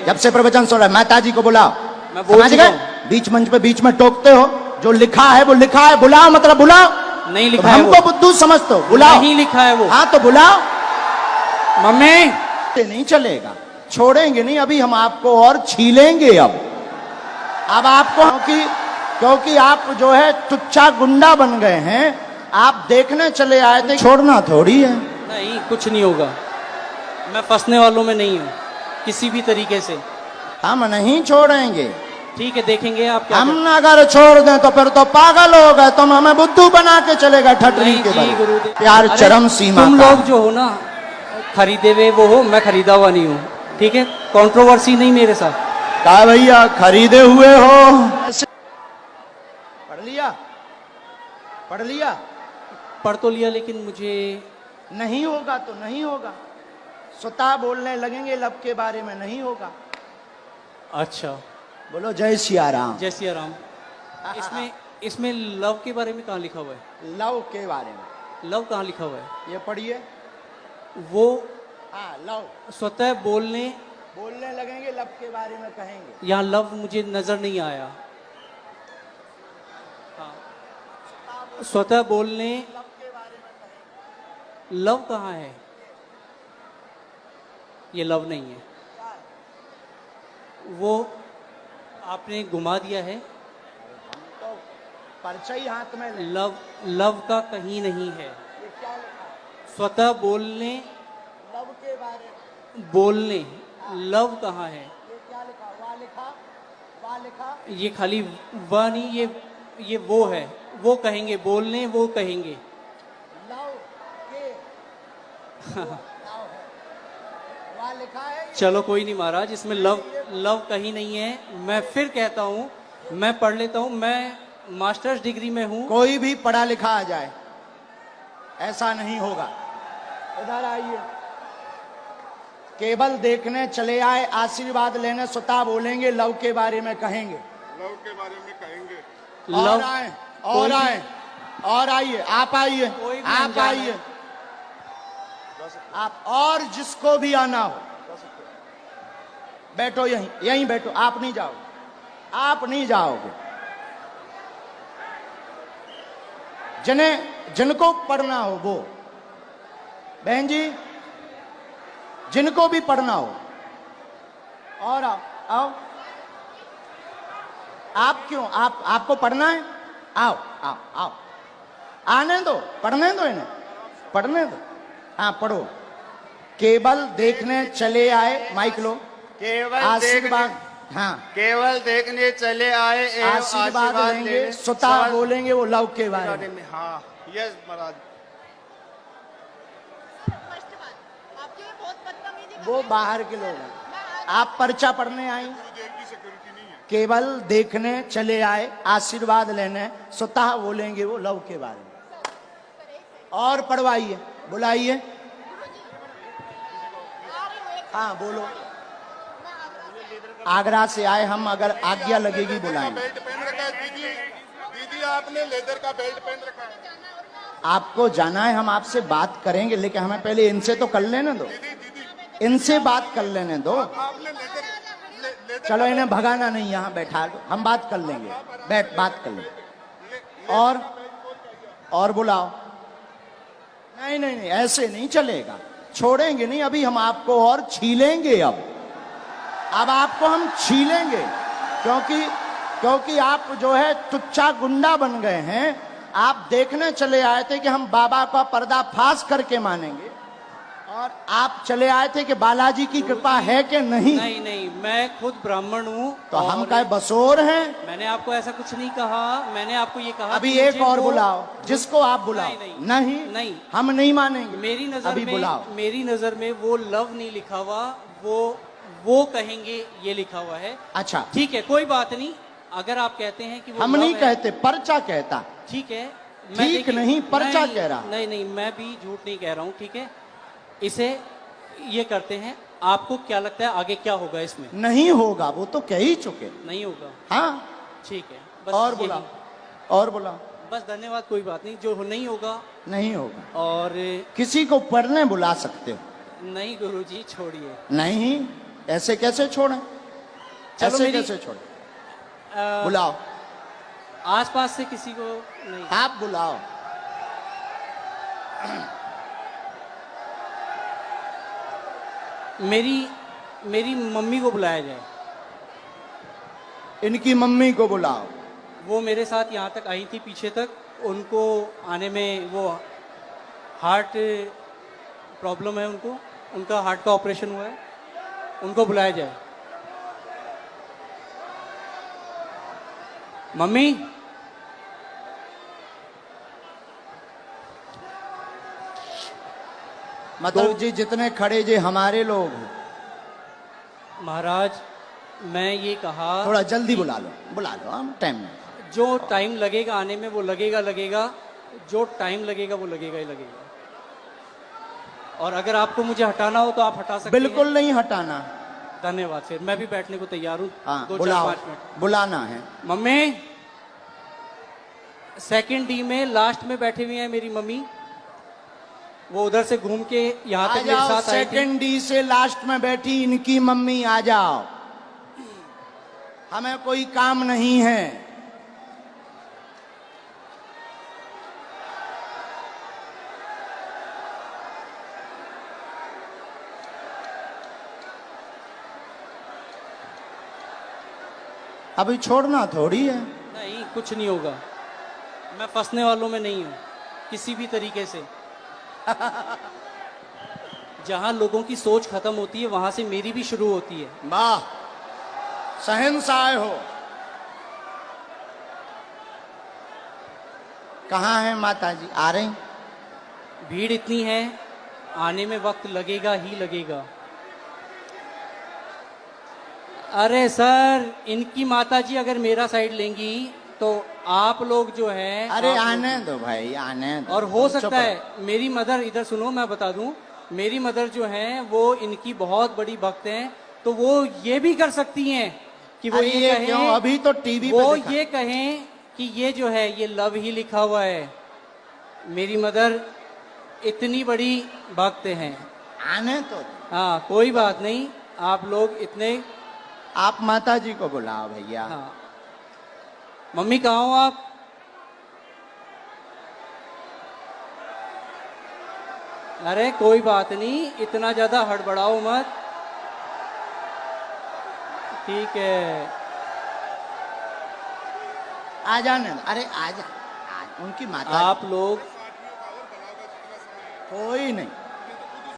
जब से प्रवचन सुन रहा है, माता जी को बुलाओ। मैं बोल समझ चुका गए? हूं। बीच मंच पे बीच में टोकते हो, जो लिखा है वो लिखा है, बुलाओ मतलब बुलाओ। नहीं तो लिखा है हमको वो, बुद्धू समझते हो, बुलाओ। नहीं लिखा है वो। हाँ तो बुलाओ। मम्मी नहीं चलेगा, छोड़ेंगे नहीं, अभी हम आपको और छीलेंगे। अब आपको क्योंकि आप जो है टुच्चा गुंडा बन गए हैं, आप देखने चले आए थे, छोड़ना थोड़ी है। नहीं, कुछ नहीं होगा, मैं फंसने वालों में नहीं हूँ किसी भी तरीके से। हम नहीं छोड़ेंगे। ठीक है, देखेंगे आप क्या हम अगर छोड़ दें तो फिर तो पागल हो गए, तुम हमें बुद्धू बना के चलेगा ठटरी नहीं के जी बल। गुरुदेव, प्यार अरे चरम सीमा तुम का। लोग जो हो ना, खरीदे हुए वो हो, मैं खरीदा हुआ नहीं हूँ। ठीक है, कंट्रोवर्सी नहीं मेरे साथ। कहा भैया खरीदे हुए हो। पढ़ लिया, पढ़ लिया। पढ़ तो लिया, लेकिन मुझे नहीं होगा तो नहीं होगा, स्वतः बोलने लगेंगे लब के बारे में, नहीं होगा। अच्छा, बोलो जय सिया राम। जय सिया राम। इसमें लव के बारे में कहाँ लिखा हुआ है? लव के बारे में लव कहाँ लिखा हुआ है? ये पढ़िए। वो हाँ, लव स्वतः बोलने लगेंगे लब के बारे में कहेंगे। यहाँ लव मुझे नजर नहीं आया। हाँ, स्वतः बोलने, लब के बारे में कहेंगे। लव कहाँ है? ये लव नहीं है, वो आपने घुमा दिया है। तो पर्चा ही हाथ में ले। लव का कहीं नहीं है। ये क्या लिखा है? स्वतः बोलने, लव के बारे में बोलने, लव कहाँ है? ये क्या लिखा? वाह लिखा, वाह लिखा। ये खाली वह नहीं, ये वो है, वो कहेंगे, बोलने वो कहेंगे। लव के लव है, वाह लिखा है। चलो कोई नहीं महाराज, इसमें लव कहीं नहीं है। मैं फिर कहता हूँ, मैं पढ़ लेता हूँ, मैं मास्टर्स डिग्री में हूँ। कोई भी पढ़ा लिखा आ जाए, ऐसा नहीं होगा। इधर आइए। केवल देखने चले आए, आशीर्वाद लेने स्वतः बोलेंगे, लव के बारे में कहेंगे। लव के बारे में कहेंगे। और आए, और आए, और आइए, आप आइए, कोई भी आप अनजान आइए, है। आप और जिसको भी आना हो बैठो, यहीं बैठो। आप नहीं जाओगे, आप नहीं जाओगे। जिनको पढ़ना हो वो, बहन जी, जिनको भी पढ़ना हो, और आओ, आओ। आप क्यों, आपको पढ़ना है? आओ आओ आओ, आने दो, पढ़ने दो इन्हें, पढ़ने दो। हाँ पढ़ो। केवल देखने चले आए, माइक लो। केवल आशीर्वाद, हाँ, केवल देखने चले आए एवं आशीर्वाद लेंगे, स्वतः बोलेंगे वो लव के बारे में। हाँ, यस महाराज। वो बाहर के लोग हैं, आप पर्चा पढ़ने आई। गुरुदेव की सिक्योरिटी नहीं है। केवल देखने चले आए, आशीर्वाद लेने, स्वतः बोलेंगे वो लव के बारे में। और पढ़वाइए, बुलाइए। हाँ बोलो। आगरा से आए हम, अगर आज्ञा लगेगी बुलाएंगे। बेल्ट पहन रखा है दीदी, दीदी आपने लेदर का बेल्ट पहन रखा है। आपको जाना है, हम आपसे बात करेंगे, लेकिन हमें पहले इनसे तो कर लेने दो, इनसे बात कर लेने दो। आपने लेदर चलो इन्हें भगाना नहीं, यहाँ बैठा दो, हम बात कर लेंगे, बैठ बात कर लेंगे। और बुलाओ। नहीं नहीं नहीं, ऐसे नहीं चलेगा, छोड़ेंगे नहीं, अभी हम आपको और छीलेंगे। अब आपको हम छीलेंगे, क्योंकि आप जो है टुच्चा गुंडा बन गए हैं। आप देखने चले आए थे कि हम बाबा का पर्दाफाश करके मानेंगे, और आप चले आए थे कि बालाजी की कृपा है कि नहीं। नहीं नहीं, मैं खुद ब्राह्मण हूँ। तो हम क्या बसोर हैं? मैंने आपको ऐसा कुछ नहीं कहा, मैंने आपको ये कहा अभी कि एक मुझे और वो- बुलाओ, जिसको आप बुलाओ। नहीं, नहीं। हम नहीं मानेंगे। मेरी नजर अभी बुलाओ। में, मेरी नजर में वो लव नहीं लिखा हुआ, वो कहेंगे ये लिखा हुआ है। अच्छा ठीक है, कोई बात नहीं। अगर आप कहते हैं कि वो हम love नहीं है, कहते, पर्चा कहता। ठीक है। ठीक नहीं, पर्चा कह रहा। नहीं नहीं, मैं भी झूठ नहीं कह रहा हूँ। ठीक है, इसे ये करते हैं। आपको क्या लगता है आगे क्या होगा इसमें? नहीं होगा, वो तो कह ही चुके। नहीं होगा, हाँ, ठीक है। बस और यही। बुलाओ, और बुलाओ। बस धन्यवाद, कोई बात नहीं। जो नहीं होगा, नहीं होगा। और किसी को पढ़ने बुला सकते हो। नहीं गुरुजी, छोड़िए। नहीं, ऐसे कैसे छोड़ें? चलो ऐसे मेरी कैसे छोड़े? बुलाओ, आसपास से किसी को नहीं। आप बुलाओ। मेरी मेरी मम्मी को बुलाया जाए। इनकी मम्मी को बुलाओ। वो मेरे साथ यहाँ तक आई थी पीछे तक, उनको आने में वो हार्ट प्रॉब्लम है उनको, उनका हार्ट का ऑपरेशन हुआ है, उनको बुलाया जाए। मम्मी, मतलब जी जितने खड़े जे हमारे लोग हैं। महाराज मैं ये कहा थोड़ा जल्दी बुला लो, हम टाइम में। जो टाइम लगेगा आने में वो लगेगा, जो टाइम लगेगा वो लगेगा ही लगेगा। और अगर आपको मुझे हटाना हो तो आप हटा सकते बिल्कुल नहीं हटाना। हैं। धन्यवाद। फिर मैं भी बैठने को तैयार हूँ। हाँ 2-4-5 बुलाओ, मिनट। बुलाना है। मम्मी, सेकंड डी में लास्ट में बैठी हुई है मेरी मम्मी, वो उधर से घूम के यहाँ आ तक मेरे जाओ, साथ आई थी। सेकंड डी से लास्ट में बैठी इनकी मम्मी, आ जाओ, हमें कोई काम नहीं है। अभी छोड़ना थोड़ी है। नहीं, कुछ नहीं होगा, मैं फंसने वालों में नहीं हूँ किसी भी तरीके से। जहां लोगों की सोच खत्म होती है वहां से मेरी भी शुरू होती है। वाह, शहंशाह हो। कहाँ है माता जी? आ रही? भीड़ इतनी है, आने में वक्त लगेगा ही लगेगा। अरे सर, इनकी माताजी अगर मेरा साइड लेंगी तो आप लोग जो है, अरे आप आने दो भाई, आने दो। और हो चुप सकता है रहो। मेरी मदर, इधर सुनो मैं बता दूं, मेरी मदर जो है वो इनकी बहुत बड़ी भक्त हैं, तो वो ये भी कर सकती हैं कि वो अरे ये ये कहें, क्यों? अभी तो टीवी पे वो दिखा। ये कहें कि ये जो है ये लव ही लिखा हुआ है। मेरी मदर इतनी बड़ी भक्त हैं। आने तो दो। हाँ कोई बात नहीं, आप लोग इतने। आप माता जी को बुलाओ भैया। हाँ मम्मी कहाँ हो आप? अरे कोई बात नहीं, इतना ज्यादा हड़बड़ाओ मत। ठीक है, आ जाने दो। अरे आ जा, उनकी माता। आप लोग कोई नहीं।